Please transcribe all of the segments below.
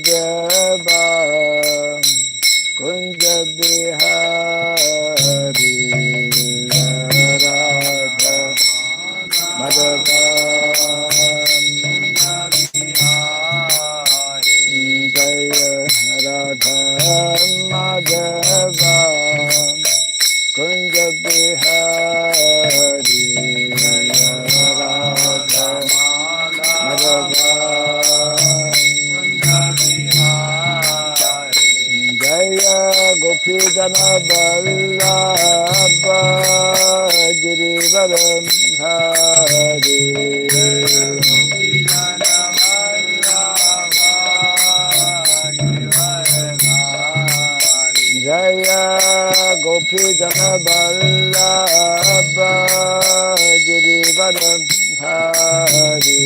Madhava Kunja Bihari Radha Madhava Jaya Radha Madhava Kunja Bihari Radha Madhava Jaya Gopi Jana Vallabha Girivara Hari Jaya Gopi Jana Vallabha Girivara Hari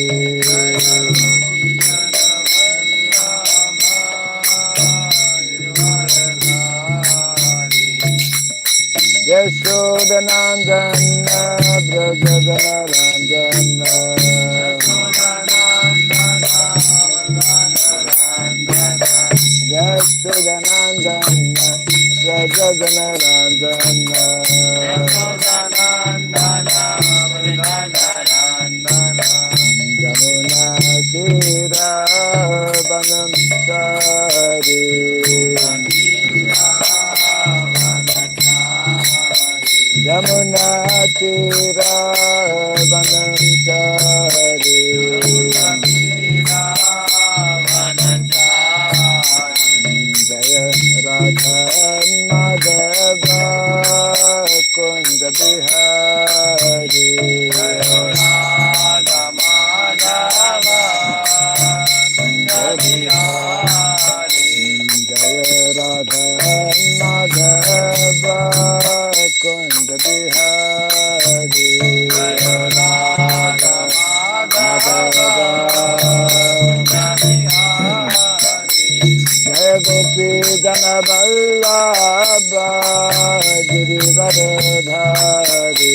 Yashodanandana Brajadanarandana Yashodanandana Brajadanarandana Jamuna Tira Banam Sari Yamuna Tira Vanantari Jaya Radha Madhava Kunja Bihari Radha Madhava Kunja Bihari Jaya Radha Madhava Kunja Bihari Radha Madhava Jaya Gopi Jana Vallabha Girivara Dhari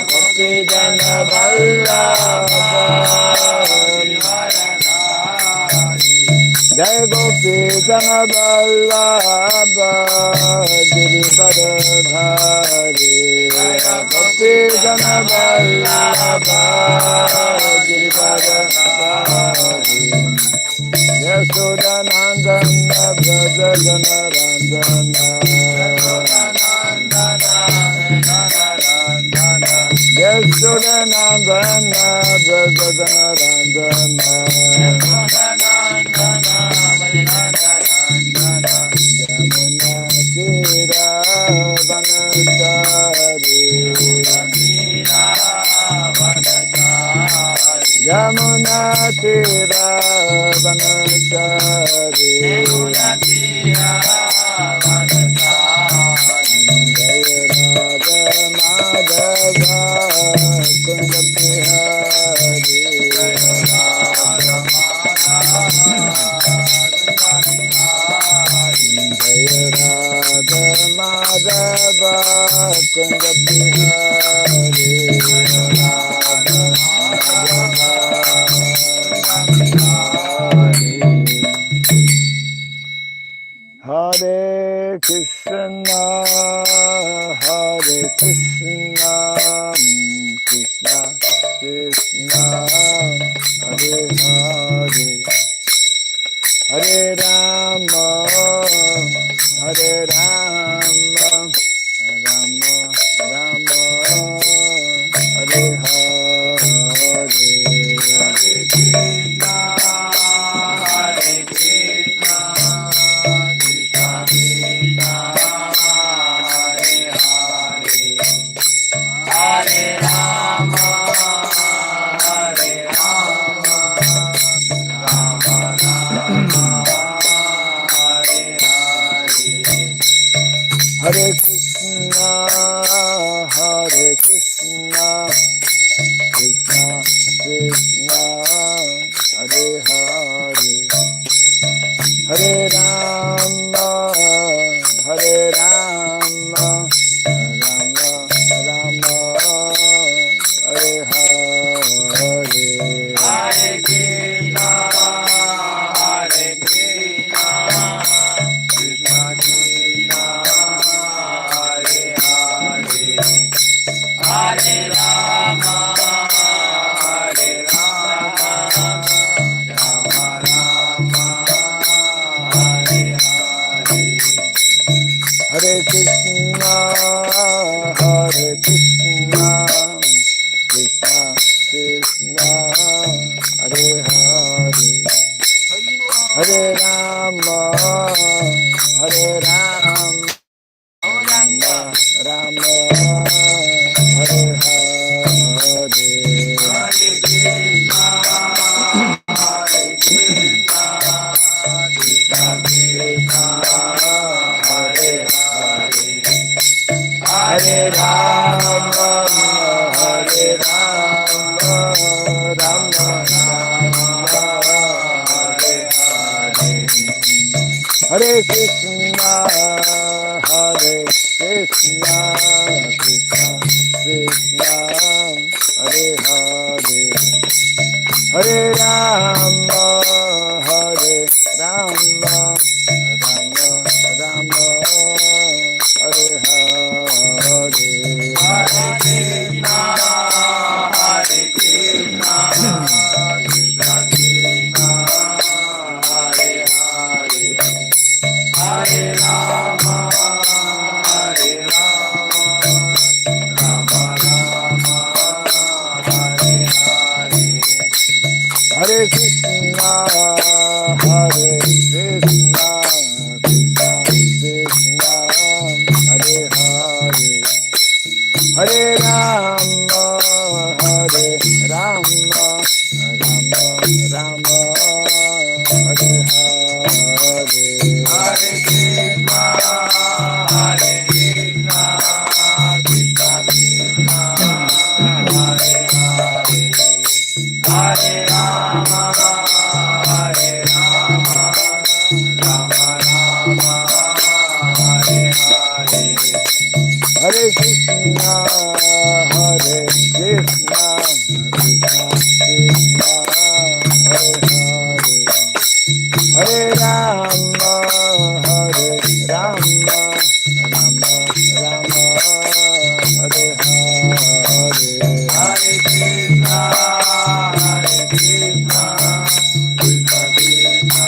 Gopi Jana Vallabha Jai Gopi Jana Vallabha Girivara Dhari Gopi Jana Vallabha Girivara Dhari Yashodanandana Brajadanarandana Yashodanandana Brajadanarandana Yamuna Tira Vanantari Yamuna Tira Vanantari Jaya Radha Madhava Kunja Bihari Jaya Radha Madhava Kunja Bihari Hare Krishna, Hare Krishna, Krishna Krishna, Hare Hare, Hare Rama, Hare Rama, Rama Rama, Hare Hare, Hare Krishna, Hare Krishna. Hare Rama, Hare Rama, Rama Rama, Hare Hare. Hare Krishna, Hare Krishna, Krishna Krishna, Hare Hare, Hare Rama, Hare Rama, Rama Rama, Hare Hare. Hare Krishna, Hare Krishna. Hare Rama, Hare Rama, Rama, Hare Hare, Hare Krishna, Hare Krishna, Krishna Krishna, Hare Hare, Hare Rama, Hare Rama, Rama Rama, Hare Hare, Hare Krishna, Hare Krishna, Krishna Krishna, Hare Hare, Hare Rama, Hare Rama, Rama Rama, Hare Hare, Hare Krishna, Hare Krishna, Krishna Krishna, Hare Hare, Hare Rama, Hare Rama, Rama Rama, Hare Hare, Hare Krishna, Hare Krishna, Krishna Krishna, Hare Hare, Hare Rama, Hare Rama, Rama Rama, Hare Hare, Hare Krishna, Hare Krishna, Krishna Krishna, Hare Hare, Hare Rama, Hare Rama, Rama Rama, Hare Hare, Hare Krishna, Hare Krishna, Krishna Krishna, Hare Hare, Hare Rama, Hare Rama, Rama Rama, Hare Hare, Hare Krishna, Hare Krishna, Krishna Krishna,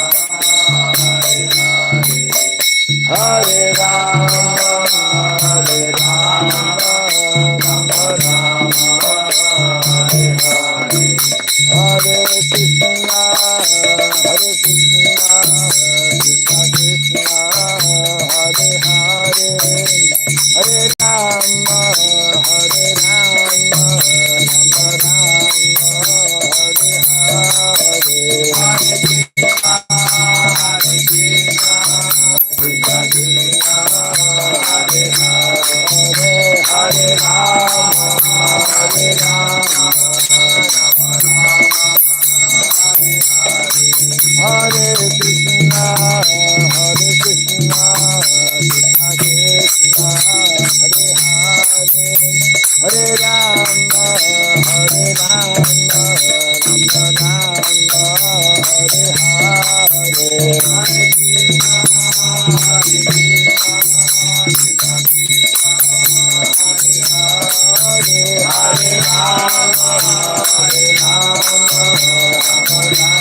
Hare Hare, Hare Rama, Hare Rama, Rama Rama, Hare Hare, Hare Krishna, Hare Krishna, Krishna Krishna, Hare Hare, Hare Rama, Hare Rama, Rama Rama, Hare Hare, Hare Krishna, Hare Krishna, Krishna Krishna, Hare Hare, Hare Rama, Hare Rama, Rama Rama, Hare Krishna, Hare Krishna, Krishna Krishna, Hare Hare, Hare Rama, Hare Rama, Rama Rama, Hare Hare, Hare Krishna, Hare Krishna, Krishna Krishna, Hare Hare, Hare Rama, Hare Rama, Rama Rama,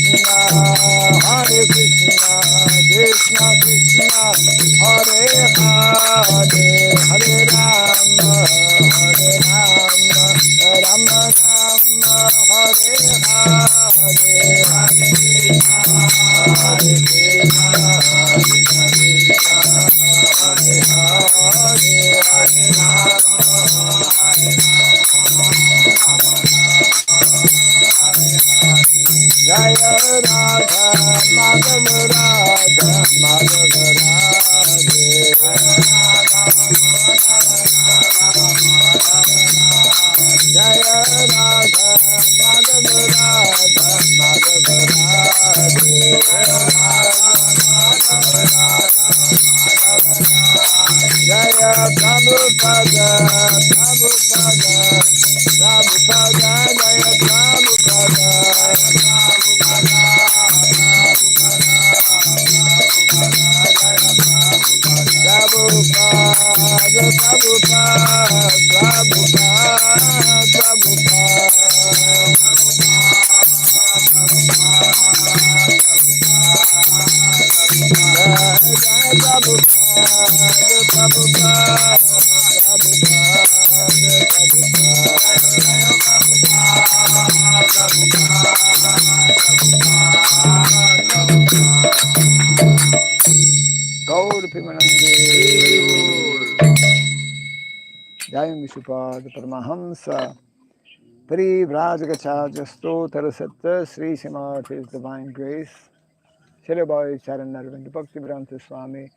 Hare Krishna, Hare Krishna, Krishna Krishna, Hare Hare, Hare Rama, Hare Rama, Rama Rama, Hare Hare, Hare Krishna, Hare Krishna, Krishna Krishna, Hare Hare, Hare Rama, Hare Jaya Radha Madhava Radha Madhava Radhe, Jaya Radha Madhava Radha Madhava Radhe, Jaya Prabhupada Prabhupada Prabhupada, Jaya Prabhupada, Prabhupada, Prabhupada, Premanande. Jayam Vishupad Paramahamsa Parivrajagacharya Stotra Satta Sri Srimad His Divine Grace Shri Bhai Charan Narvind Bhakti Raghava Swami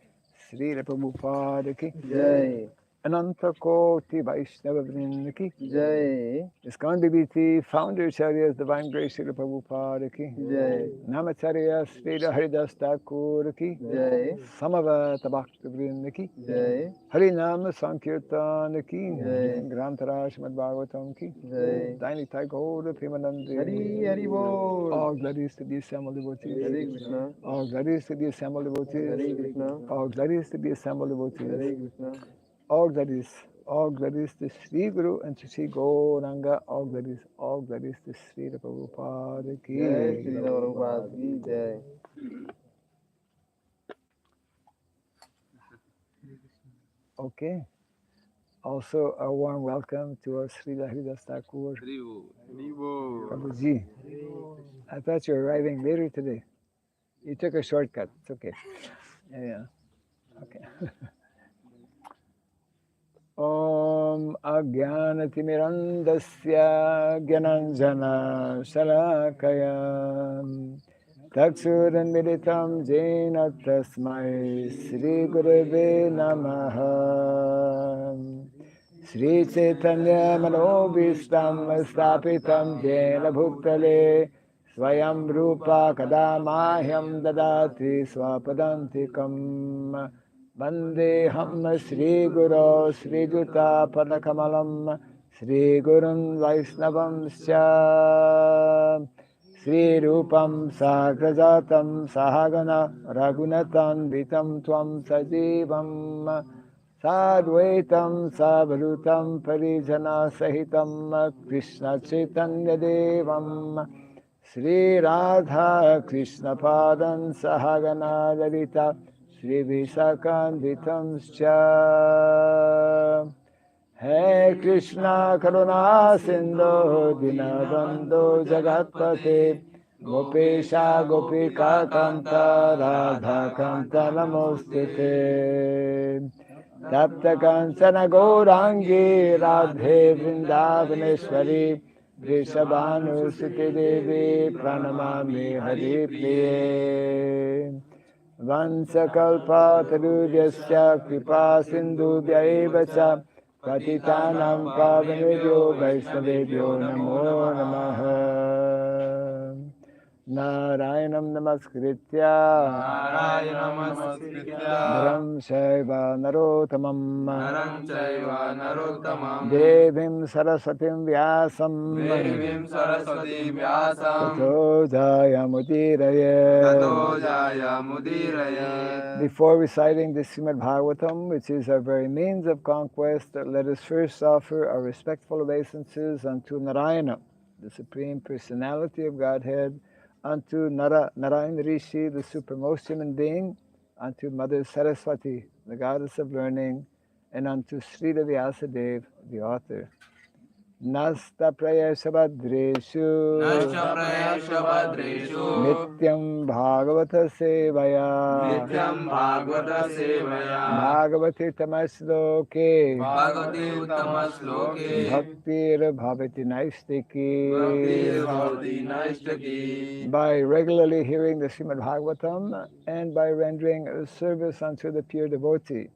Sri Prabhupada Ki Jai. Ananta Koti Vaishnava Vrinda Ki Jai. ISKCON DBT Founder Charyas Divine Grace Sri Prabhupada Ki Jai. Namacharya Sri Haridas Thakur Ki Jai. Samavata Bhakti Vrinda Ki Jai. Harinam Sankirtan Ki Jai. Grantara Srimad Bhagavatam Ki Jai. Tiny Thakur Premanande. Hari Hari Bol. All glories to the assembled devotees. Hare Krishna. All glories to the assembled devotees. Hare Krishna. All glories to the assembled devotees. Hare Krishna. All glories to Sri Guru and to Sri Gauranga. All glories to Sri Prabhupada ki. Jai Shri Prabhupada ki Jai. Okay. Also, a warm welcome to our Sri Haridas Thakur Prabhuji. I thought you were arriving later today. You took a shortcut. It's okay. Yeah. Okay. Om Agyanatimirandasya Gyananjana Shalakaya Taksuranmilitam Jena Tasmai Sri Gurave Namaha Sri Chaitanya Manobhistam Stapitam Jena Bhuktale Swayam Rupa Kadamahyam Dadati Swapadantikam Vandeham Sri Guru Sri Juta Padakamalam Sri Gurun Vaisnavam Sya Sri Rupam Sagrajatam Sahagana Raghunatan Vitam Tvam Sajivam Sadvaitam Savrutam Parijana Sahitam Krishna Chaitanya Devam Sri Radha Krishna Padan Sahagana Lalita Sri Visakanditam Scha He Krishna Karuna Sindhu Dinabandhu Jagatpate Gopesha Gopika Kanta Radha Kanta Namostite Tapta Kansana Gaurangi Radhe Vrindavaneshwari Vrishabhanu Siti Devi Pranamami Hari Priye Vansakalpa Tarudhyasya Kripa Sindhubhya eva cha Patitanam Pavanebhyo Vaishnavebhyo Namo Namaha Narayanam Namaskritya Dharam Shaiva Narottamam Devim Saraswatim Vyasam Tato Jayamudiraye. Before reciting the Srimad Bhagavatam, which is our very means of conquest, let us first offer our respectful obeisances unto Narayana, the Supreme Personality of Godhead, unto Narayan Rishi, the supremmost human being, unto Mother Saraswati, the goddess of learning, and unto Srila Vyasadeva, the author. Nasta prayashabhadreshu Nityam Bhagavata Sevaya Bhagavati Tamasloke Bhaktir Bhavati Naistiki. By regularly hearing the Srimad Bhagavatam and by rendering service unto the pure devotee,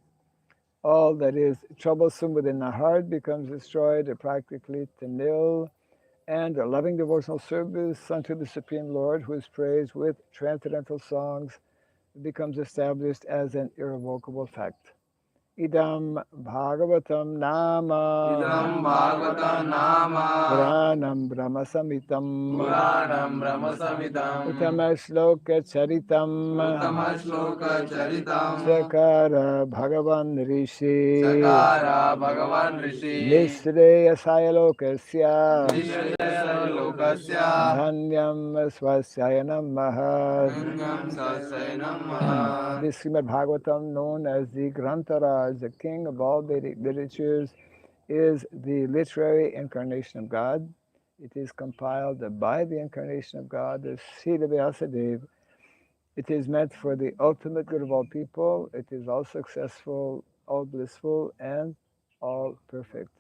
all that is troublesome within the heart becomes destroyed practically to nil, and a loving devotional service unto the Supreme Lord, who is praised with transcendental songs, becomes established as an irrevocable fact. Idam Bhagavatam Nama Puranam Brahma Samitam Uttama Shloka Charitam Sakara Bhagavan Rishi Nishreyasaya Lokasya Dhanyam Swasyaya Namaha. This Srimad Bhagavatam, known as the Grantara, the king of all Vedic literatures, is the literary incarnation of God. It is compiled by the incarnation of God, the Srila Vyasadeva, It is meant for the ultimate good of all people. It is all successful, all blissful, and all perfect.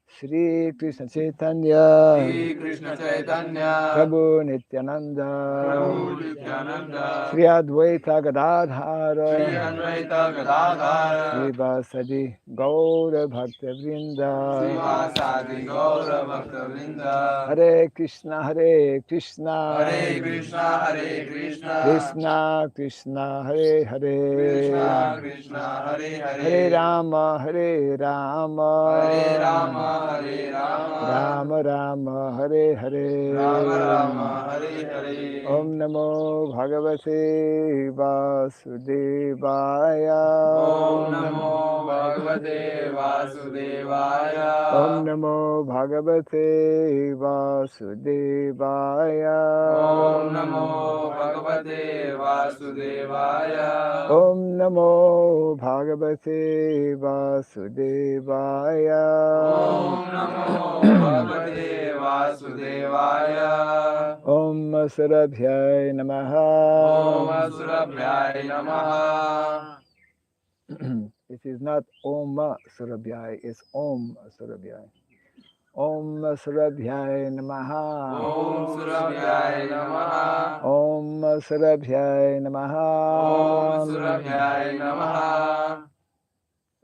Shri Krishna Chaitanya, Shri Krishna Chaitanya, Prabhu Nityananda, Prabhu Nityananda, Shri Advaita Gadadhara, Shri Advaita Gadadhara, Shri Vasadi Gaura Bhakta Vrinda, Srivasadi Gaura Bhakta Vrinda, Hare Krishna, Hare Krishna, Hare Krishna, Hare Krishna, Krishna Krishna, Hare Krishna Hare, Krishna, Hare Hare Hare, Rama, Hare Rama, Hare Rama, Hare Rama, Rama Rama, Hare Hare, Rama Rama, Hare Hare. Om Namo Bhagavate Vasudevaya, Om Namo Bhagavate Vasudevaya, Om Namo Bhagavate Vasudevaya, Om Namo Bhagavate Vasudevaya, Om Namo Bhagavate Vasudevaya, Om Namo Bhagavate Vasudevaya, Om Sarabhyai Om Namaha. Surabhyai Namaha. It is not Om Surabhyai, it's Om Surabhyai. Om Surabhyai Namaha. Om Surabhyai Namaha. Om Surabhyai Namaha. Om Surabhyai Namaha.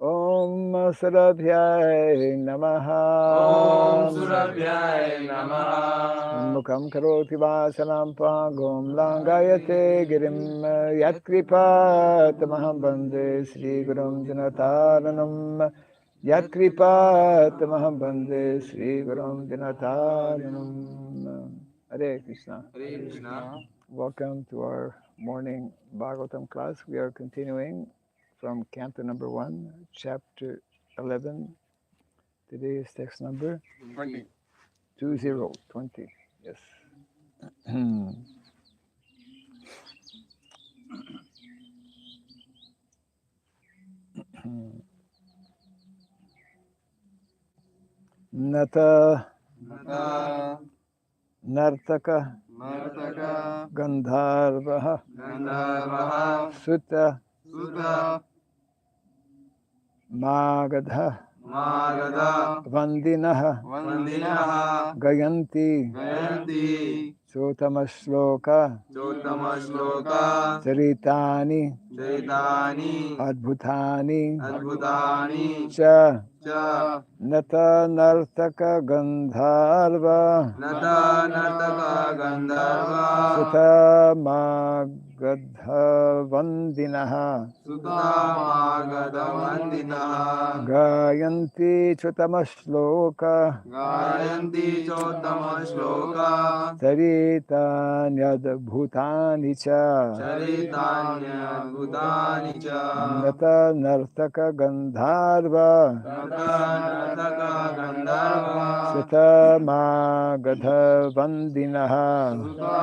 Om Surabhyai Namaha. Om Surabhyai Namaha. Mukam karoti vasanam pangom langayate girim yatkripa tamaham bande Sri Gurum Dinataranam yatkripa tamaham bande Sri Gurum Dinataranam. Hare Krishna. Hare Krishna. Welcome to our morning Bhagavatam class. We are continuing from Canto number 1, chapter 11. Today's text number 20. 20. Yes. Nata Nata Nartaka Nartaka Gandharvaha Gandharvaha Sutta Sutta Magadha Magada Vandinaha Vandinaha Gayanti Gayanti Sotamashloka Chotamashloka Charitani Chaitani Adbhutani Adbhutani Cha Cha Nata Nartaka Gandharva Nata Nartaka Gandharva Sutta Magadha Vandinaha Sutta Vandinaha Gayanti Chotamashloka Gayanti Chotamashloka Charitanyad Bhutani Cha Charitanya Bhutani Cha Nata Nartaka Gandharva Nata Nartaka Gandharva Sutta Magadha Vandinaha Sutta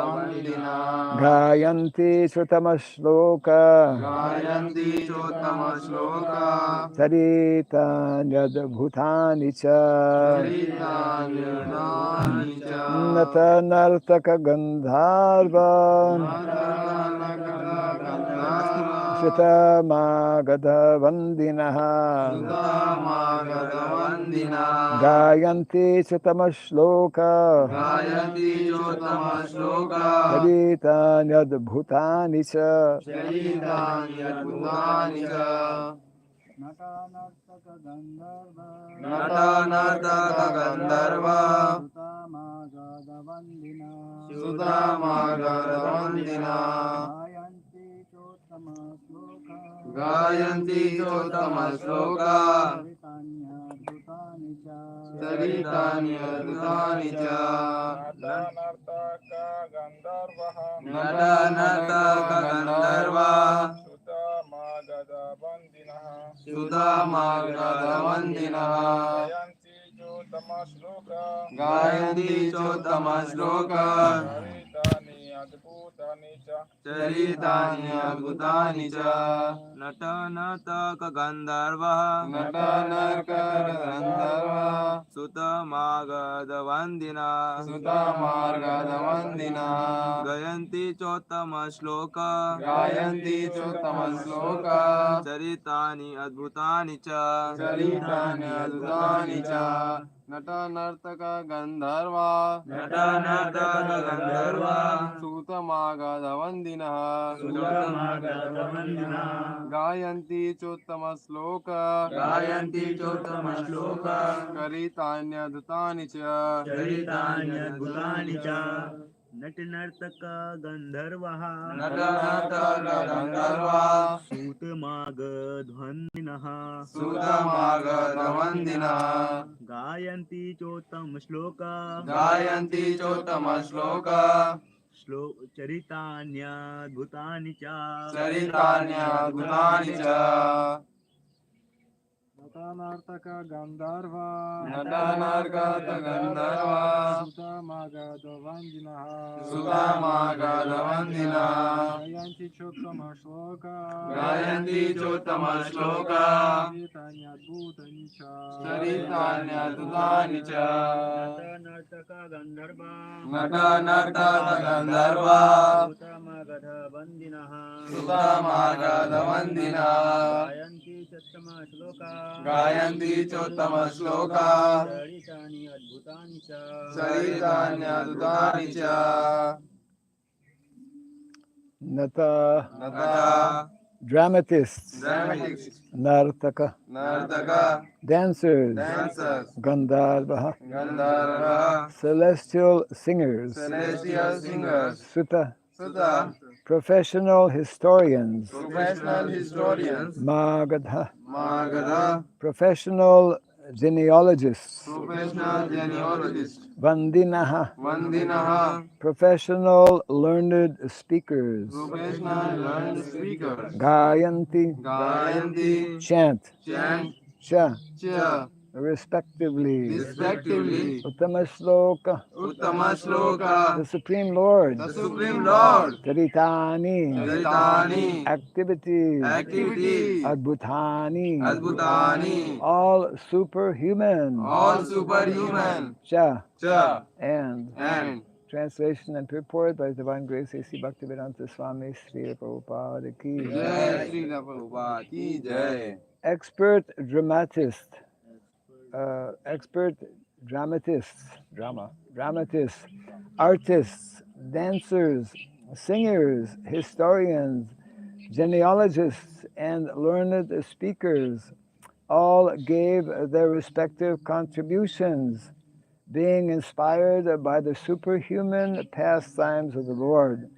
Vandina Gayanti Chotamashloka Gayanti Chotamashloka Charitanyad Bhutani Cha Charitanya Bhutani Cha Nata Nartaka Gandharva Sutta Magadha Vandinaha Gayanti Chotamashloka Gayanti Chotamashloka Charitanyad Bhutani Cha Charitanya Bhutani Cha Nata Nartaka Gandharva Sutta Vandina Gayanti Chotamashloka Charitanya Bhutani Cha Nata Nartaka Gandharva Sutta Vandina Gayanti Chotamashloka चरितान्यद्भुतानि च नटनटकगन्धर्वः नटनर्कगन्धर्वः सुतमागधवन्दिनः सुतमार्गधवन्दिनः गयन्ति चोत्तमश्लोक गायन्ति चोत्तमश्लोका चरितानि अद्भुतानि च चरितान्यद्भुतानि च नटनर्तकगन्धर्वा नटनटकगन्धर्वः सूतमागधवन्दिनः गायन्ति चोत्तमश्लोक गायन्ति चोत्तमश्लोक चरितान्यद्भुतानि च चरितान्यद्भुतानि च नटनर्तक गन्धर्वः नटनटकगन्धर्वः सूतमागध्वनिनः सुतमागधवन्दिनः गायन्ति चोत्तम श्लोक गायन्ति चोत्तमश्लोक चरितान्यद्भुतानि च चरितान्यद्भुतानि च नटनर्तकगन्धर्वा नटनर्तकगन्धर्वः सुतमागधवन्दिनः सुतमागधवन्दिनः गायन्ति चोत्तमश्लोक गायन्ति चोत्तमश्लोक चरितान्यद्भुतानि च चरितान्यद्भुतानि च नटनर्तक गन्धर्वा नटनर्तकगन्धर्वः सूतमागधवन्दिनः सुतमागधवन्दिनः गायन्ति चोत्तम श्लोक गायन्ति चोत्तमश्लोक चरितानि अद्भुतानि च चरितान्यद्भुतानि च Nata, नता dramatists, dramatics nartaka, नर्तका dancers, dancers gandharva, गन्धर्वः celestial singers, celestial singers suta, सुता professional historians, professional historians magadha, Magadha professional genealogists, professional genealogists vandinaha, वन्दिनः professional learned speakers, professional learned speakers gayanti, गायन्ति chant, chant cha, च respectively, respectively uttama shloka, उत्तमश्लोका the Supreme Lord, the Supreme Lord charitani, चरितानि activities, activities adbhutani, अद्भुतानि all superhuman, all superhuman cha, च and and translation and purport by His Divine Grace A.C. Bhaktivedanta Swami Srila Prabhupada ki. जय श्री प्रभुपाद की जय Expert dramatist, dramatists, artists, dancers, singers, historians, genealogists, and learned speakers all gave their respective contributions, being inspired by the superhuman pastimes of the Lord.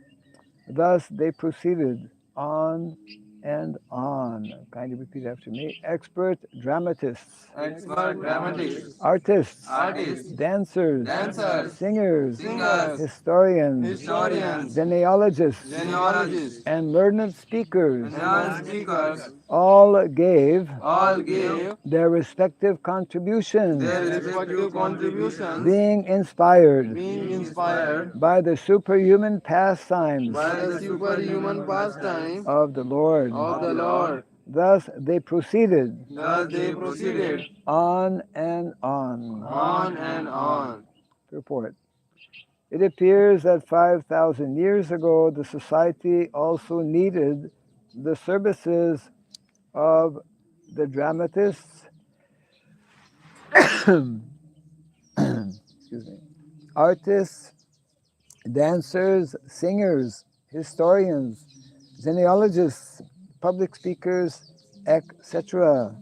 Thus they proceeded on and on. Kindly repeat after me. Expert dramatists, expert dramatists artists, artists dancers, dancers singers, singers historians, historians genealogists, genealogists and learned speakers and non-speakers all gave all gave their respective contributions, their respective contributions being inspired being inspired by the superhuman pastimes by the superhuman pastime of the Lord. of the Lord. Thus they proceeded Thus they proceeded on and on. on and on. Report. It appears that 5,000 years ago, the society also needed the services of the dramatists, excuse me, artists, dancers, singers, historians, genealogists, public speakers, etc.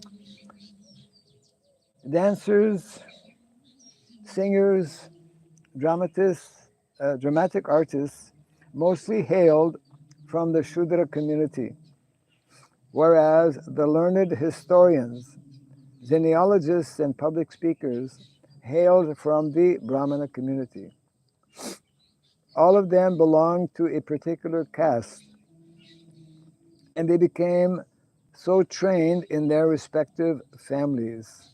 Dancers, singers, dramatists, dramatic artists mostly hailed from the Shudra community, whereas the learned historians, genealogists, and public speakers hailed from the Brahmana community. All of them belonged to a particular caste, and they became so trained in their respective families.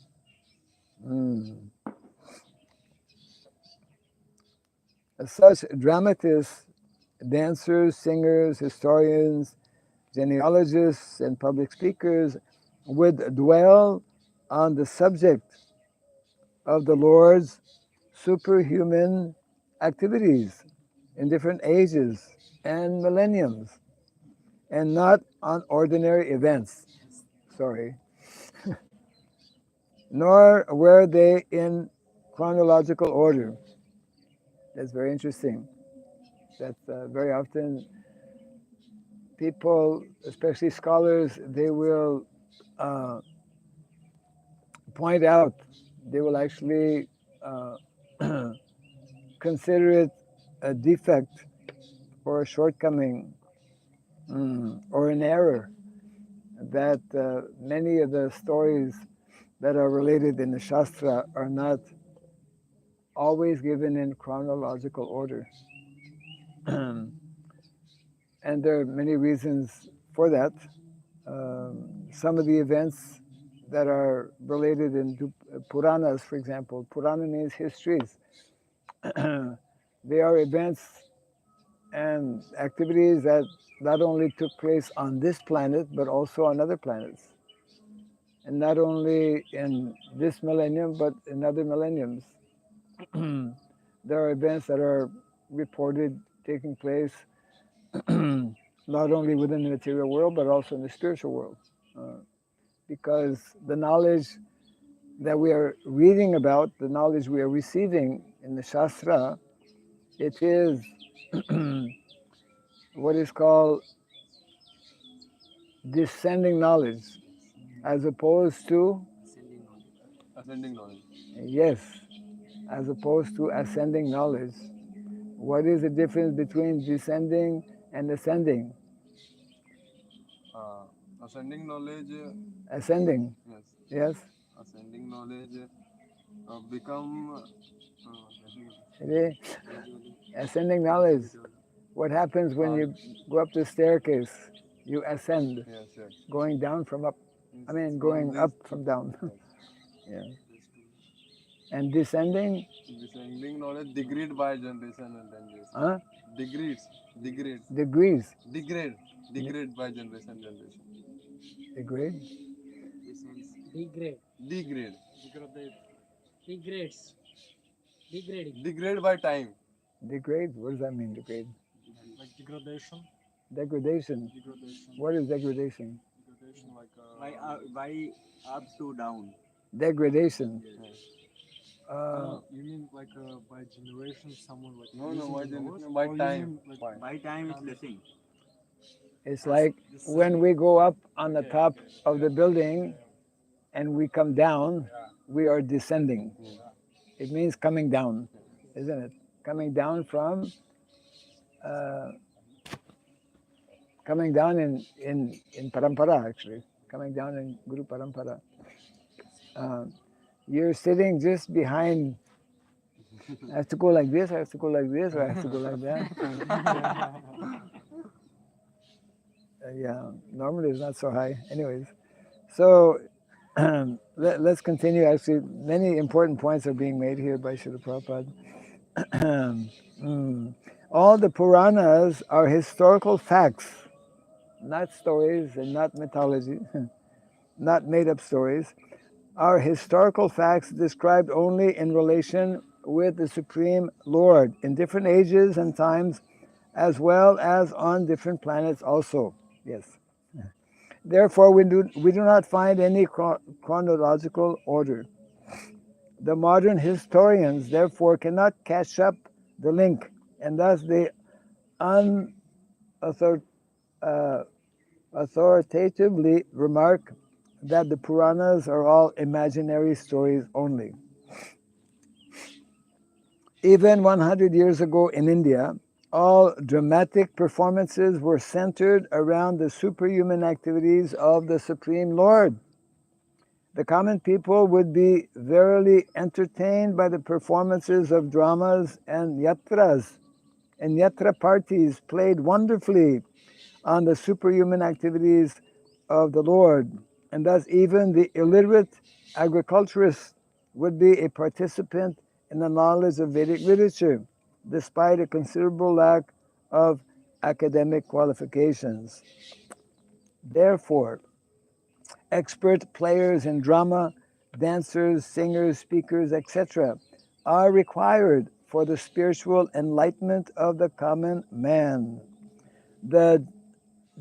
Such dramatists dancers, singers, historians, genealogists, and public speakers would dwell on the subject of the Lord's superhuman activities in different ages and millenniums, and not on ordinary events. Sorry. Nor were they in chronological order. That's very interesting. That very often people, especially scholars, they will point out, they will actually consider it a defect or a shortcoming or an error that many of the stories that are related in the Shastra are not always given in chronological order. And there are many reasons for that. Some of the events that are related in Puranas, for example, Purana means histories. They are events and activities that not only took place on this planet, but also on other planets. And not only in this millennium, but in other millenniums. There are events that are reported taking place not only within the material world, but also in the spiritual world. Because the knowledge that we are reading about, the knowledge we are receiving in the Shastra, it is what is called descending knowledge, as opposed to, Ascending knowledge. yes, as opposed to ascending knowledge. What is the difference between descending and ascending? Ascending knowledge, Ascending, yes. yes? Ascending knowledge become Ascending knowledge. What happens when you go up the staircase? You ascend, yes, yes. going down from up. I mean, going up from down. Yeah. And descending? Descending knowledge degrade by generation and generation. Huh? Degrades. Degrees. Degrade by generation. Degrade? Degrade. Degrade. Degrades. Degrading. Degrade by time. Degrade? What does that mean, degrade? Like degradation. Degradation. What is degradation? Degradation like By up to down. Degradation. you mean like by generation someone like No, by generation, by by time. By time is blessing. It's like when we go up on the top of the building and we come down, we are descending. It means coming down, isn't it? Coming down from, coming down in parampara, actually. Coming down in Guru Parampara. You're sitting just behind. I have to go like this, I have to go like this, or I have to go like that. Yeah, normally it's not so high. Anyways, so let's continue. Actually, many important points are being made here by Srila Prabhupada. All the Puranas are historical facts, not stories and not mythology, not made-up stories, are historical facts described only in relation with the Supreme Lord in different ages and times, as well as on different planets also. Yes. Therefore, we do not find any chronological order. The modern historians, therefore, cannot catch up the link, and thus they authoritatively remark that the Puranas are all imaginary stories only. Even 100 years ago in India, all dramatic performances were centered around the superhuman activities of the Supreme Lord. The common people would be verily entertained by the performances of dramas and yatras, and yatra parties played wonderfully on the superhuman activities of the Lord. And thus even the illiterate agriculturist would be a participant in the knowledge of Vedic literature, despite a considerable lack of academic qualifications. Therefore, expert players in drama, dancers, singers, speakers, etc., are required for the spiritual enlightenment of the common man. The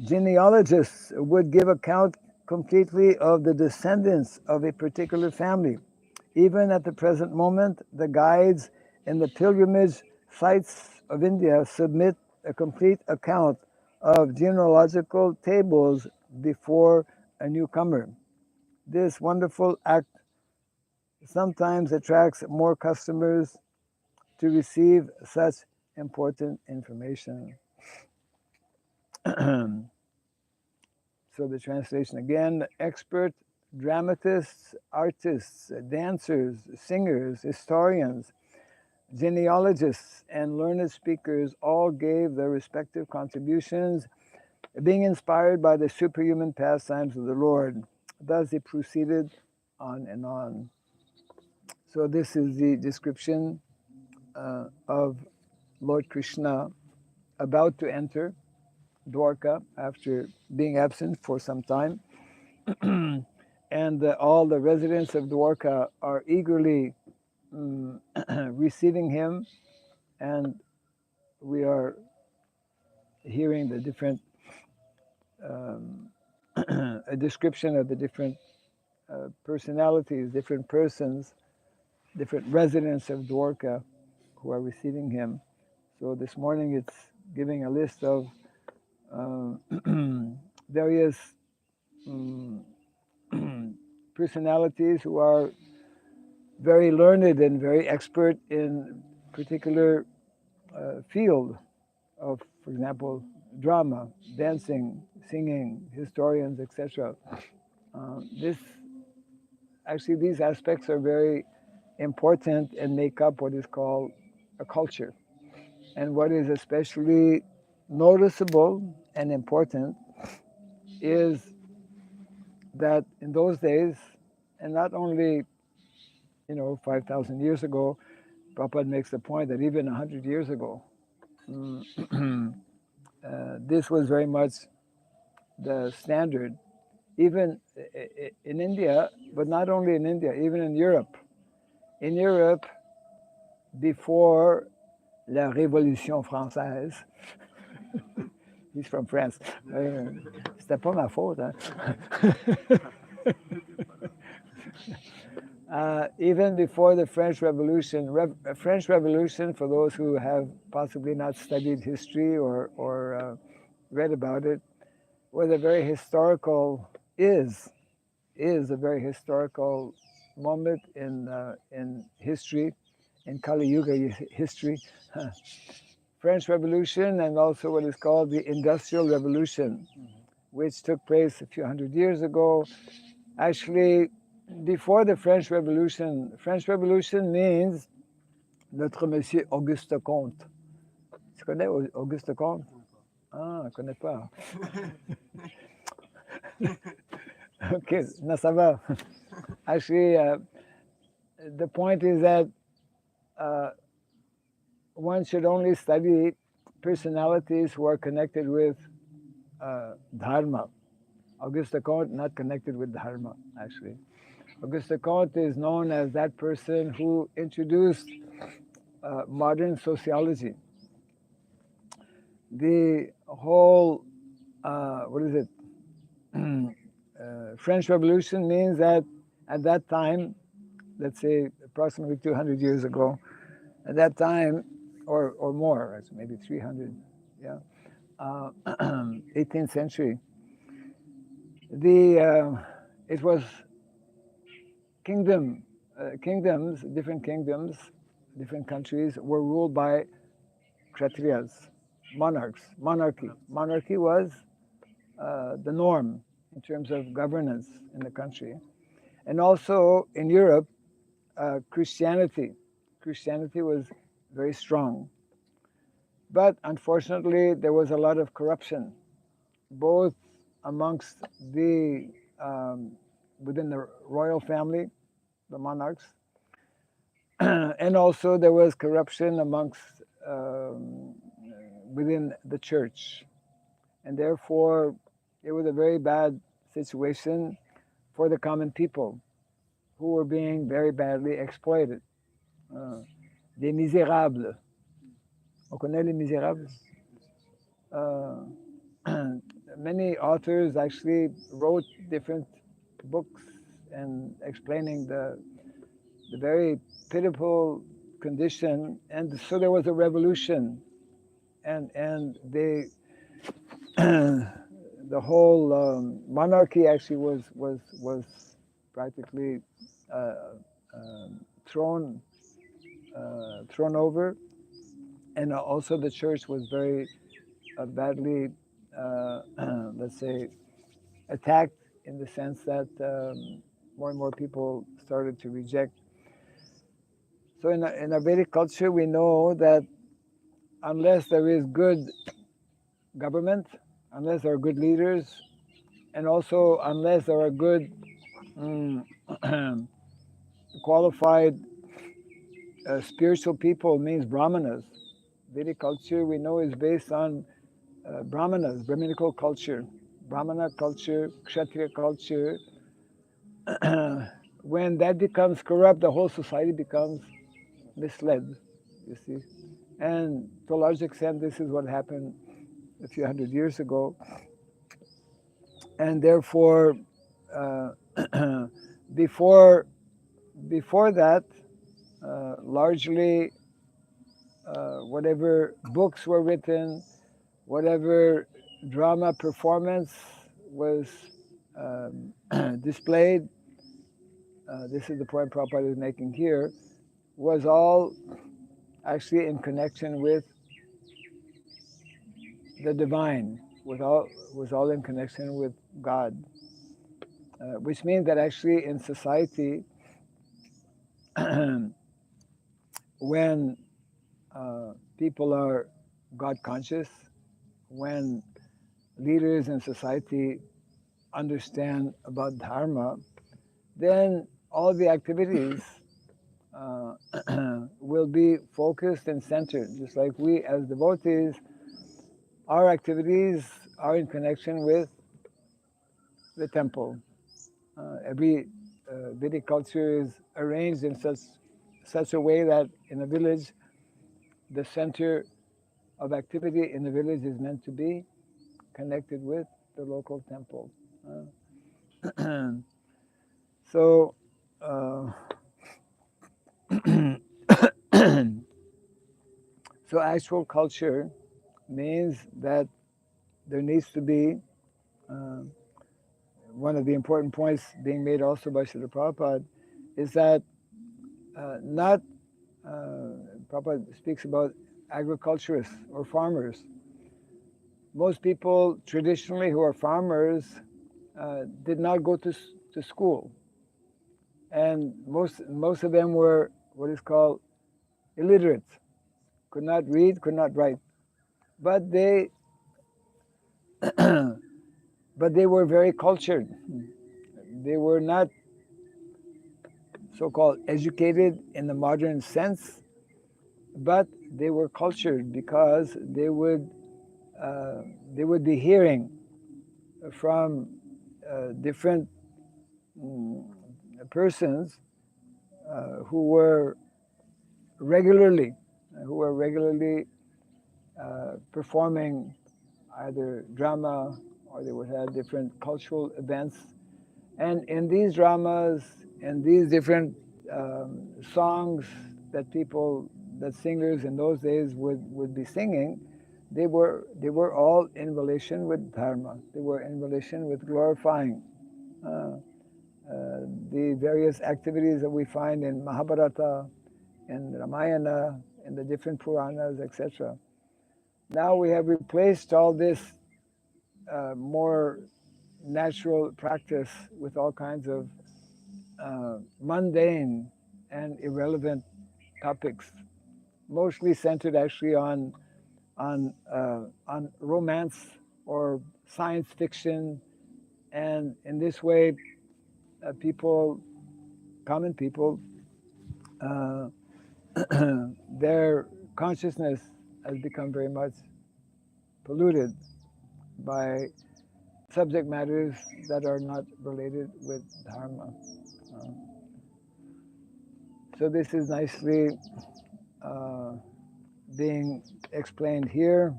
genealogists would give account completely of the descendants of a particular family. Even at the present moment, the guides in the pilgrimage sites of India submit a complete account of genealogical tables before a newcomer. This wonderful act sometimes attracts more customers to receive such important information. So the translation again: expert dramatists, artists, dancers, singers, historians, genealogists, and learned speakers all gave their respective contributions, being inspired by the superhuman pastimes of the Lord. Thus they proceeded on and on. So this is the description of Lord Krishna about to enter Dvaraka after being absent for some time. And all the residents of Dvaraka are eagerly receiving him, and we are hearing the different a description of the different personalities, different persons, different residents of Dvaraka who are receiving him. So this morning it's giving a list of various personalities who are very learned and very expert in particular field of, for example, drama, dancing, singing, historians, etc. These aspects are very important and make up what is called a culture. And what is especially noticeable and important is that in those days, and not only 5,000 years ago, Prabhupada makes the point that even 100 years ago, this was very much the standard, even in India, but not only in India, even in Europe. In Europe, before la Révolution française, he's from France. C'était pas ma faute, hein? Even before the French Revolution, French Revolution, for those who have possibly not studied history or read about it, was a very historical, is a very historical moment in history, in Kali Yuga history. French Revolution, and also what is called the Industrial Revolution, which took place a few hundred years ago. Actually, before the French Revolution means notre Monsieur Auguste Comte. Tu connais Auguste Comte? Ah, je ne connais pas. Okay, no, ça va. Actually, the point is that one should only study personalities who are connected with Dharma. Auguste Comte, not connected with Dharma, actually. Auguste Comte is known as that person who introduced modern sociology. The whole, French Revolution means that at that time, let's say approximately 200 years ago, at that time, or more, maybe 300, 18th century, it was kingdoms, different countries were ruled by kshatriyas, monarchs, monarchy. Monarchy was the norm in terms of governance in the country. And also in Europe, Christianity was very strong. But unfortunately, there was a lot of corruption, both amongst the within the royal family, the monarchs, and also there was corruption amongst within the church. And therefore, it was a very bad situation for the common people who were being very badly exploited. Des misérables. On connaît les misérables? Many authors actually wrote different books and explaining the very pitiful condition, and so there was a revolution, and they the whole monarchy actually was practically thrown over, and also the church was very badly, let's say, attacked in the sense that more and more people started to reject. So in our Vedic culture, we know that unless there is good government, unless there are good leaders, and also unless there are good qualified spiritual people, means brahmanas. Vedic culture, we know, is based on brahmanas, Brahminical culture, Brahmana culture, Kshatriya culture. When that becomes corrupt, the whole society becomes misled, you see. And to a large extent, this is what happened a few hundred years ago. And therefore, before that, largely whatever books were written, whatever drama performance was displayed, this is the point Prabhupada is making here, was all actually in connection with the divine, was all in connection with God, which means that actually in society, when people are God conscious, when leaders in society understand about dharma, then all the activities will be focused and centered. Just like we as devotees, our activities are in connection with the temple. Every Vedic culture is arranged in such a way that in a village, the center of activity in the village is meant to be connected with the local temple. So, so actual culture means that there needs to be one of the important points being made also by Srila Prabhupada is that Prabhupada speaks about agriculturists or farmers. Most people traditionally who are farmers did not go to school, and most of them were what is called illiterate, could not read, could not write, but they were very cultured. They were not so-called educated in the modern sense, but they were cultured because they would be hearing from different persons who were regularly performing either drama, or they would have different cultural events. And in these dramas and these different songs that singers in those days would be singing, they were all in relation with dharma. They were in relation with glorifying the various activities that we find in Mahabharata, in Ramayana, in the different Puranas, etc. Now we have replaced all this more natural practice with all kinds of mundane and irrelevant topics, mostly centered actually on romance or science fiction, and in this way, common people, their consciousness has become very much polluted by subject matters that are not related with Dharma. So this is nicely being explained here,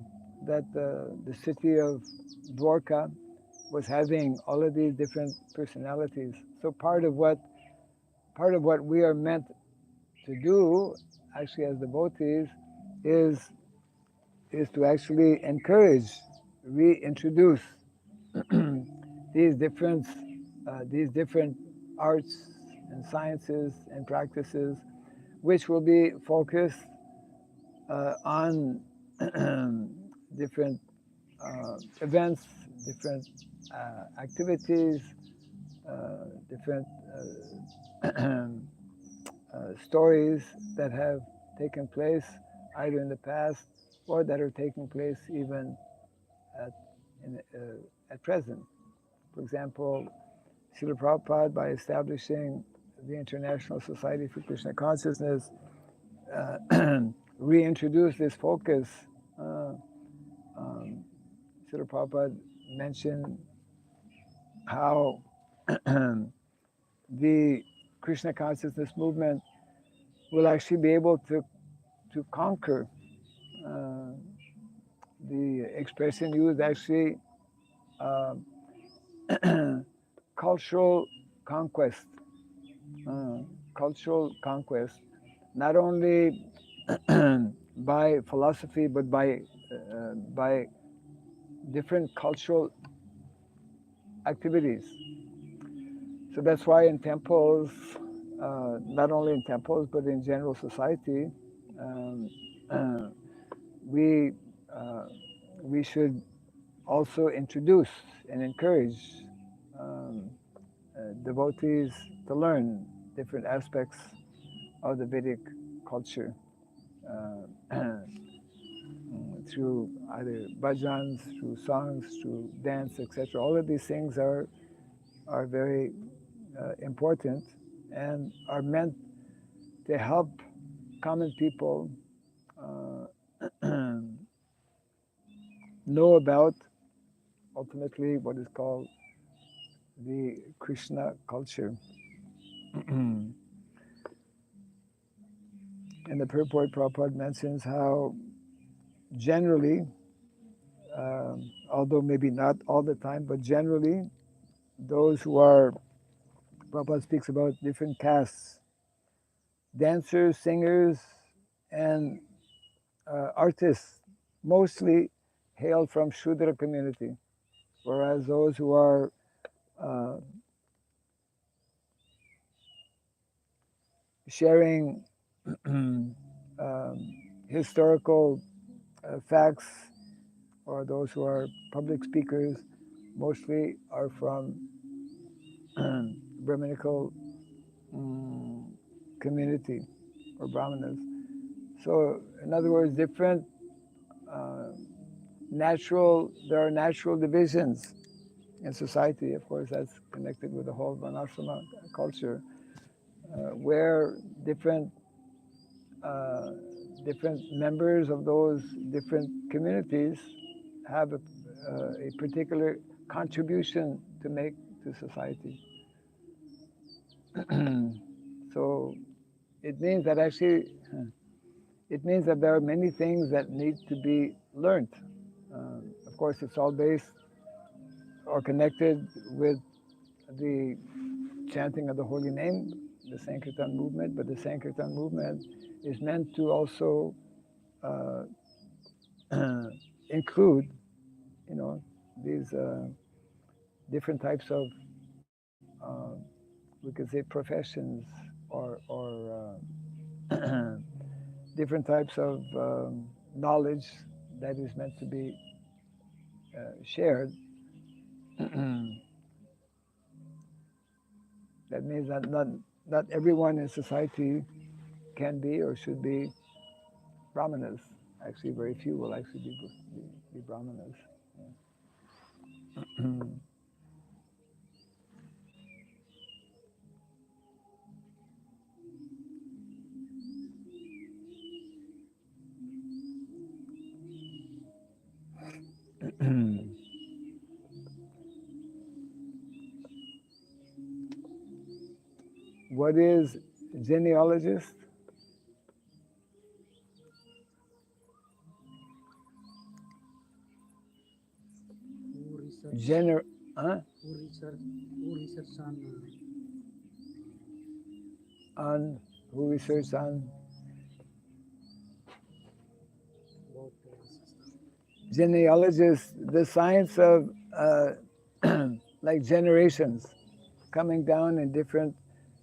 that the city of Dvaraka was having all of these different personalities. So part of what we are meant to do, actually as devotees, is to actually encourage, reintroduce these different arts and sciences and practices, which will be focused on different events, different activities, different stories that have taken place either in the past or that are taking place even at present. For example, Srila Prabhupada, by establishing the International Society for Krishna Consciousness, reintroduced this focus. Srila Prabhupada mentioned how the Krishna consciousness movement will actually be able to conquer. The expression used actually, cultural conquest. Cultural conquest, not only by philosophy, but by different cultural activities. So that's why in temples, not only in temples, but in general society, we should also introduce and encourage devotees to learn different aspects of the Vedic culture through either bhajans, through songs, through dance, etc. All of these things are very important and are meant to help common people know about ultimately what is called the Krishna culture. And the purport, Prabhupada mentions how generally, although maybe not all the time, but generally, those who are, Prabhupada speaks about different castes, dancers, singers, and artists, mostly hail from Shudra community, whereas those who are sharing historical facts, or those who are public speakers, mostly are from Brahminical community or Brahmanas. So, in other words, different there are natural divisions in society. Of course, that's connected with the whole Varnashrama culture, where different members of those different communities have a particular contribution to make to society. So it means that there are many things that need to be learned. Of course, it's all based or connected with the chanting of the holy name, the Sankirtan movement, but the Sankirtan movement is meant to also include, these different types of, we could say, professions or different types of knowledge that is meant to be shared. That means that not everyone in society can be or should be brahmanas. Actually, very few will actually be brahmanas. Yeah. What is genealogist? Who research? Huh? Who research On who research on about ancestors? genealogist, the science of like generations coming down in different.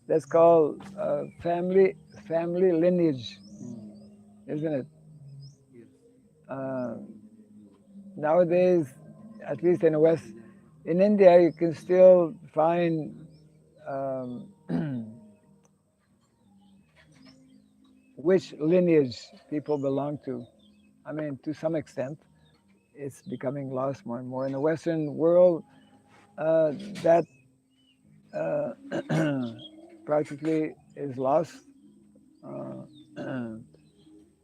That's called family lineage, isn't it? Nowadays, at least in the West, in India, you can still find which lineage people belong to. I mean, to some extent, it's becoming lost more and more. In the Western world, that practically is lost.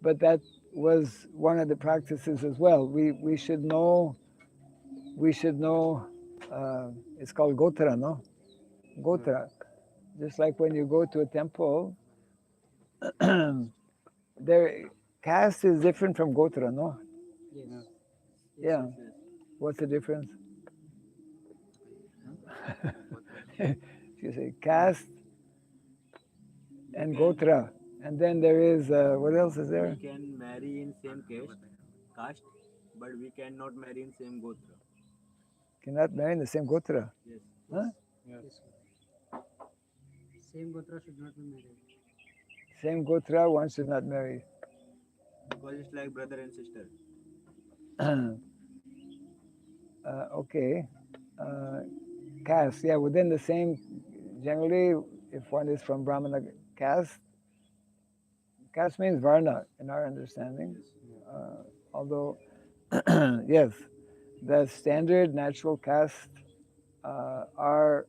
But that was one of the practices as well. We should know. It's called Gotra, no? Gotra. Just like when you go to a temple, their caste is different from Gotra, no? Yes. Yeah. What's the difference? You say caste and Gotra. And then there is, what else is there? We can marry in same caste, but we cannot marry in same gotra. Cannot marry in the same Gotra. Yes. Huh? Yes. Same Gotra should not be married. Same Gotra, one should not marry. Because it's like brother and sister. Okay. Caste, yeah, within the same, generally, if one is from Brahmana caste means Varna in our understanding. Although, yes, the standard natural caste are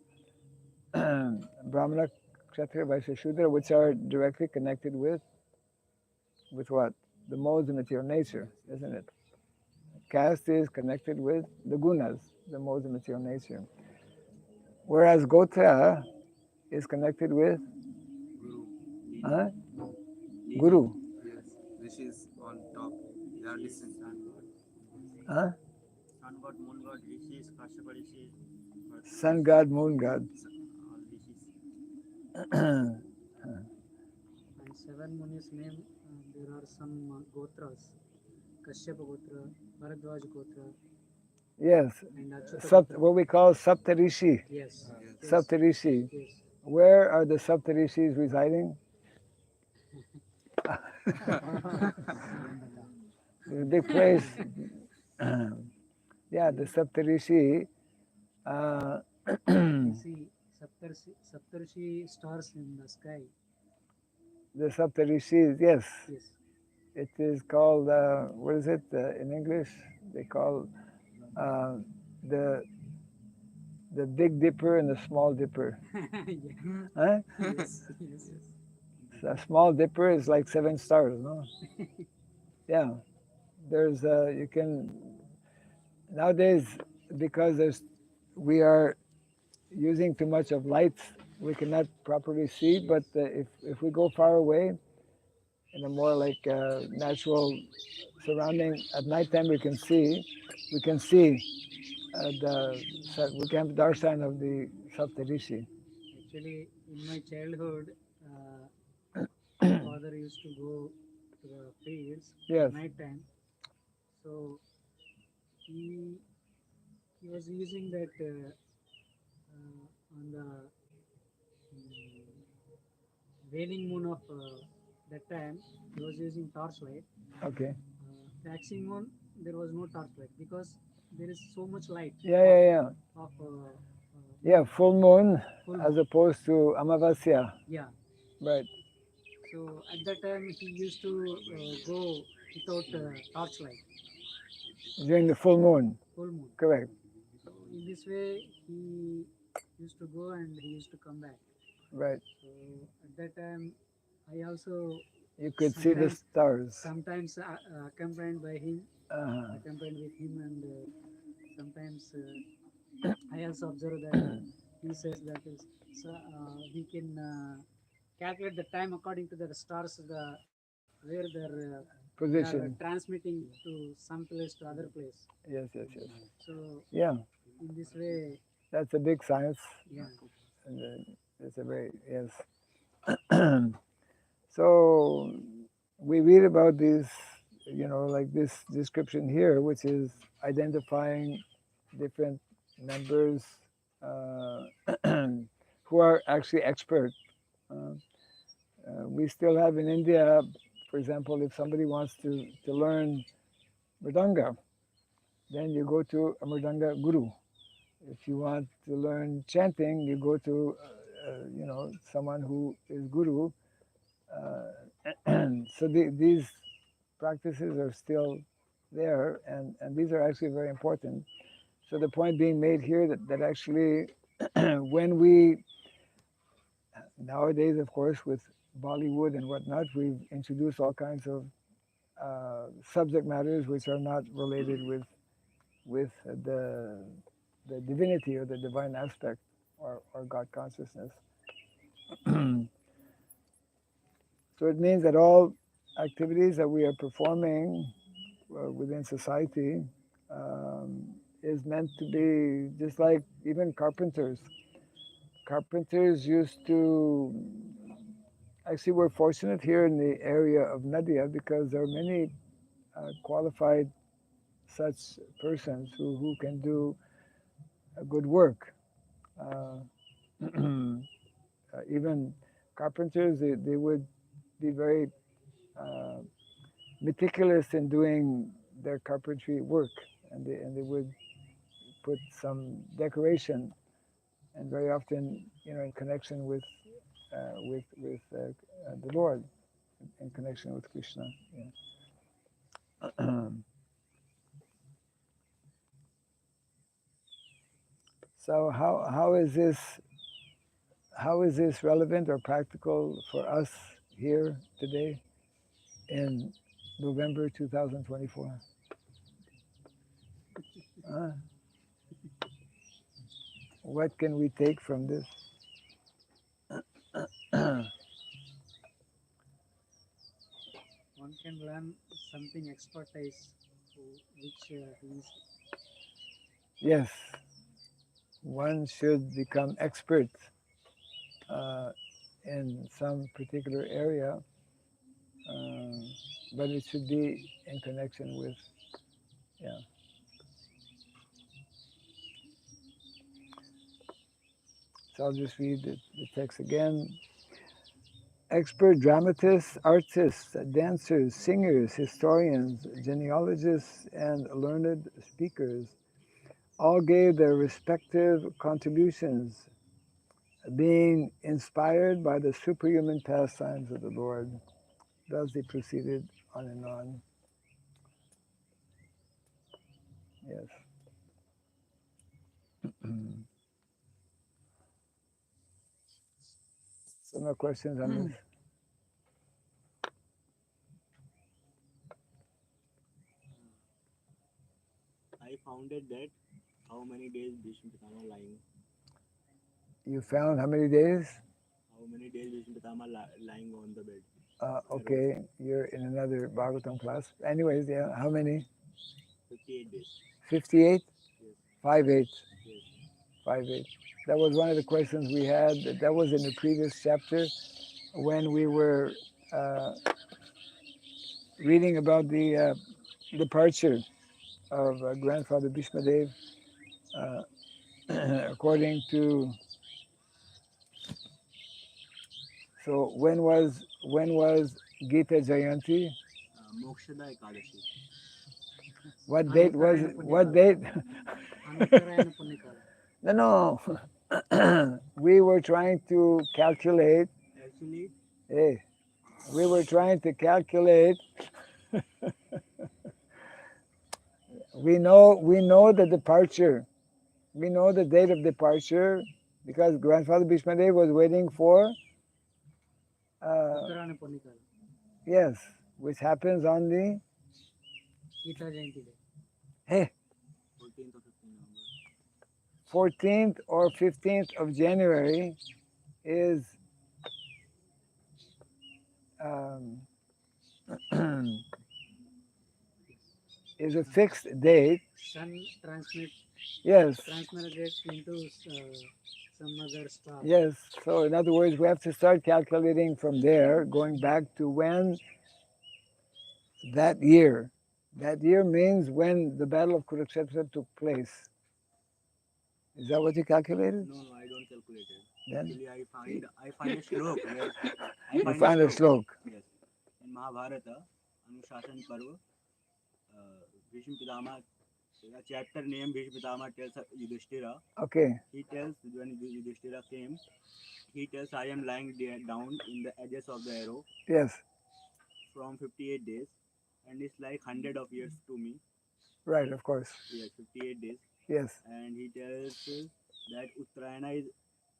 Brahmana, Kshatriya, Vaishya, Shudra, which are directly connected with what? The modes of material nature, isn't it? Caste is connected with the gunas, the modes of material nature. Whereas Gotra is connected with Guru. Guru. Yes, this is on top. They are different. Huh? Sun god, moon god, rishis, Kashyapa rishi, Sun god, moon god. all rishis. And seven Munis name, there are some Gotras. Kashyapa Gotra, Bharadwaj Gotra, Yes. and Achyuta Gotra. What we call Saptarishi. Yes. Saptarishi. Yes. Where are the Saptarishis residing? It's a big place. Yeah, the Saptarishi. You see Saptarshi stars in the sky. The Saptarishis, yes. Yes. It is called, what is it in English? They call the Big Dipper and the Small Dipper. Huh? Yes. Yes. A Small Dipper is like 7 stars, no? Yeah. There's, you can, nowadays, because we are using too much of light, we cannot properly see, but if we go far away, in a more like natural surrounding, at nighttime we can see we can have darshan of the Saptarishi. Actually, in my childhood, my father used to go to the fields Yes. at night time. So he was using that on the waning moon of that time. He was using torchlight. Okay. Waxing moon, there was no torchlight because there is so much light. Yeah. Of Yeah, full moon full as moon. opposed to Amavasya. Yeah. Right. So at that time he used to go without torchlight. During the full moon. Full moon. Correct. So in this way he used to go and he used to come back. Right. So at that time I also You could see the stars. sometimes accompanied by him, Uh-huh. accompanied with him, and sometimes I also observe that he says that is, so, we can calculate the time according to the stars, where they are Position. transmitting to some place to other place. Yes, yes, yes. So Yeah, in this way, that's a big science. yeah, And it's a very, yes. So we read about these, like this description here, which is identifying different members who are actually expert. We still have in India, for example, if somebody wants to learn Mridanga, then you go to a Mridanga guru. If you want to learn chanting, you go to, someone who is guru. So these practices are still there, and these are actually very important. So the point being made here that actually when we, nowadays of course with Bollywood and whatnot, we've introduced all kinds of subject matters which are not related with the divinity or the divine aspect or God consciousness. So it means that all activities that we are performing within society is meant to be just like even carpenters. Carpenters used to, actually we're fortunate here in the area of Nadia because there are many qualified such persons who can do a good work. Even carpenters, they would be very meticulous in doing their carpentry work, and they would put some decoration, and very often, in connection with the Lord, in connection with Krishna. Yeah. So how is this relevant or practical for us here today in November 2024? What can we take from this? one can learn something expertise which he is. Yes, one should become expert in some particular area, but it should be in connection with, yeah. So I'll just read the text again. Expert dramatists, artists, dancers, singers, historians, genealogists, and learned speakers all gave their respective contributions, being inspired by the superhuman pastimes of the Lord. Thus they proceeded on and on. Yes. So no questions on this? I found it that how many days Bhishma Pitama lying? You found how many days? How many days Bhishma Pitama lying on the bed? Okay, you're in another Bhagavatam class. Anyways, yeah, how many? 58 days. 58? Yes. 58. Yes. 58. That was one of the questions we had. That was in the previous chapter when we were reading about the departure of grandfather Bhishmadev according to. So when was Gita Jayanti? Mokshada Ekadashi. What date was it? What date? No. We were trying to calculate. Actually, Hey, we were trying to calculate. We know the departure. We know the date of departure because grandfather Bhishmadev was waiting for. Yes, which happens on the. Gita Jayanti day. Hey, 14th 14th or 15th November. or 15th of January is um, is a fixed date. Sun Yes, transmigrated into some other star. yes. So in other words, we have to start calculating from there, going back to when that year. That year means when the Battle of Kurukshetra took place. Is that what you calculated? No, I don't calculate it. Then Actually, I find a shlok where I you find find a a shlok. shlok. Yes, in Mahabharata, Anushasana Parva, Bhishma Pitama, a chapter named Bhishma Pitama tells Yudhishthira. Okay. He tells when Yudhishthira came, he tells I am lying down in the edges of the arrow Yes. from 58 days, and it's like 100 of years to me. Right. Of course. Yes, 58 days. Yes. And he tells that Uttarayana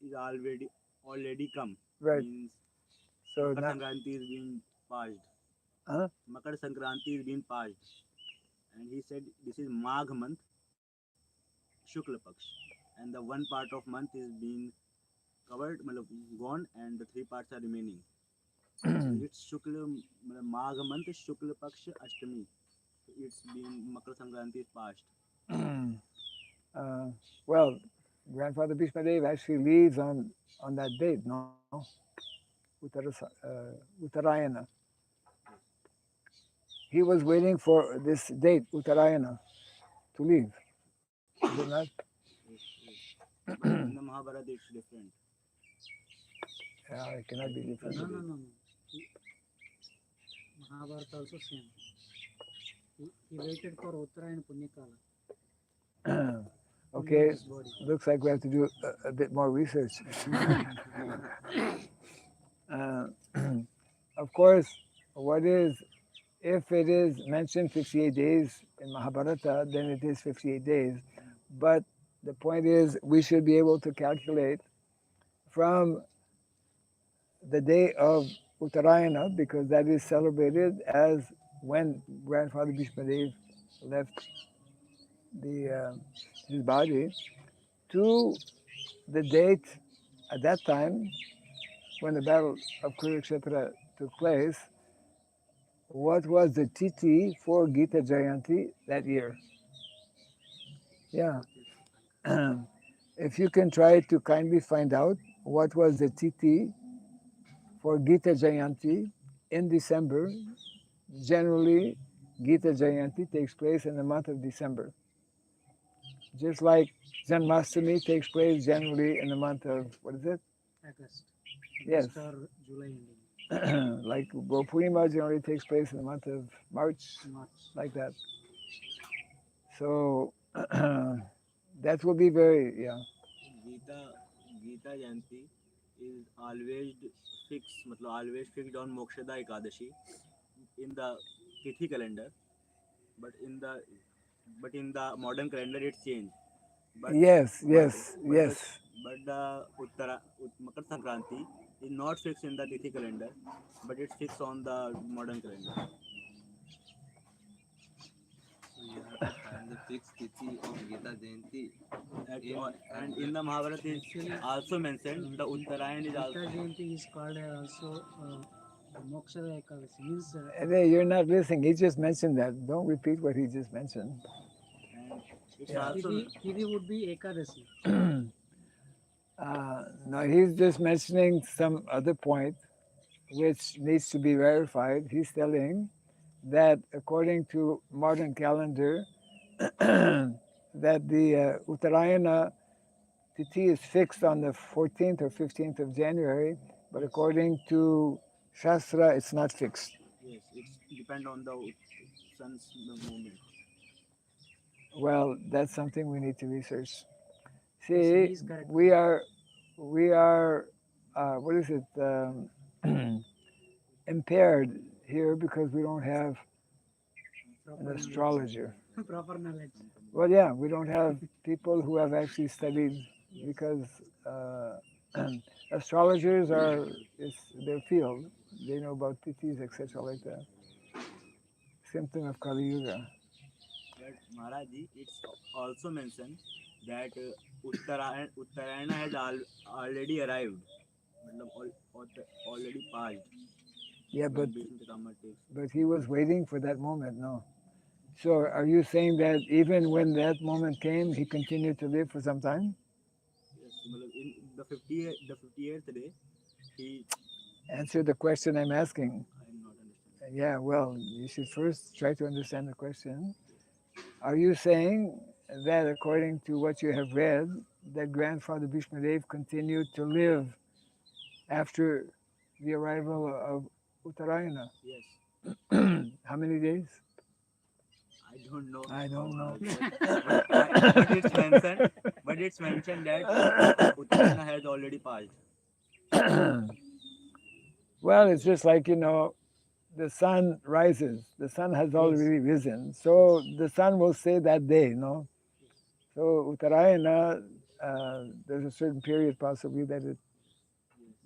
is already come. Right. Means So Makar not. Sankranti is being passed. Huh? Makar Sankranti is being passed. And he said this is Magh month, Shukla Paksh. And the one part of month is being covered, gone, and the three parts are remaining. So it's Shukla, Magh month, Shukla Paksh, Ashtami. It's being Makar Sankranti is passed. Well, Grandfather Bhishmadev actually leaves on that date, no? Uttarayana. He was waiting for this date, Uttarayana, to leave. Is it not? Yes, yes. But in the Mahabharata it's different. Yeah, it cannot be different. No. Mahabharata also same. He waited for Uttarayana Punyakala. Okay, looks like we have to do a bit more research. Of course, if it is mentioned 58 days in Mahabharata, then it is 58 days. But the point is, we should be able to calculate from the day of Uttarayana, because that is celebrated as when Grandfather Bhishmadev left his body, to the date at that time when the Battle of Kurukshetra took place. What was the Tithi for Gita Jayanti that year? Yeah. If you can try to kindly find out what was the Tithi for Gita Jayanti in December. Generally, Gita Jayanti takes place in the month of December. Just like Janmashtami takes place generally in the month of, what is it? August. Yes. Or July ending. Like Gopurnima generally takes place in the month of March, like that. So that will be very, yeah. Gita Jayanti is always fixed on Mokshada Ekadashi in the Tithi calendar, but in the modern calendar it's changed. But yes. But the Makar Sankranti is not fixed in the Tithi calendar, but it's fixed on the modern calendar. So you have to find the fixed tithi of Gita Jayanti. And in the Mahabharata is also mentioned the Uttarayan is also. Gita Jayanti is called also Moksha Ekadasi. Means Hey, you're not listening. He just mentioned that. Don't repeat what he just mentioned. And it's Yeah. also Tithi would be Ekadasi. No, he's just mentioning some other point which needs to be verified. He's telling that according to modern calendar, that the Uttarayana Tithi is fixed on the 14th or 15th of January, but according to Shastra, it's not fixed. yes, it's depend on the sun's movement. Well, that's something we need to research. Yes, See, he is correct. we are, what is it, impaired here because we don't have an astrologer. Proper knowledge. Well, yeah, we don't have people who have actually studied, because astrologers it's their field. They know about tithis, etc., like that. Symptom of Kali Yuga. But Maharaji, it's also mentioned that Uttarayana has already arrived. मतलब already passed. Yeah, When Bhishma Pitama takes. but he was waiting for that moment, no? So are you saying that even when that moment came, he continued to live for some time? Yes, मतलब in the 58th day, he. Answer the question I'm asking. I'm not understanding. Yeah, well, you should first try to understand the question. Are you saying that according to what you have read, that grandfather Bhishma Dev continued to live after the arrival of Uttarayana? Yes, How many days? I don't know. I don't know. But it's mentioned that Uttarayana has already passed. Well, it's just like, the sun rises. The sun has already risen. So the sun will say that day, no? So Uttarayana, there's a certain period possibly that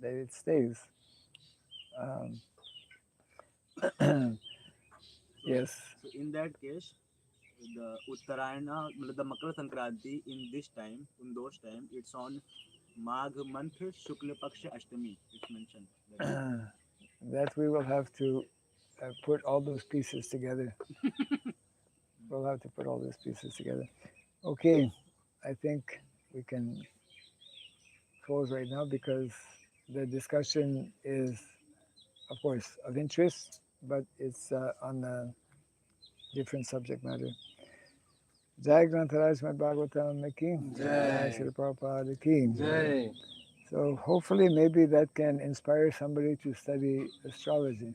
it stays. Yes. So in that case, the Uttarayana, the Makar Sankranti in those time, it's on Magh month Shukla Paksha Ashtami. It's mentioned. That we will have to put all those pieces together. We'll have to put all those pieces together. Okay, I think we can close right now because the discussion is, of course, of interest, but it's on a different subject matter. Jai Grantaraj Srimad Bhagavatam ki Jai Srila Prabhupada ki Jai. So hopefully maybe that can inspire somebody to study astrology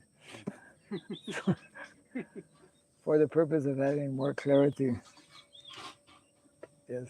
for the purpose of having more clarity. Yes.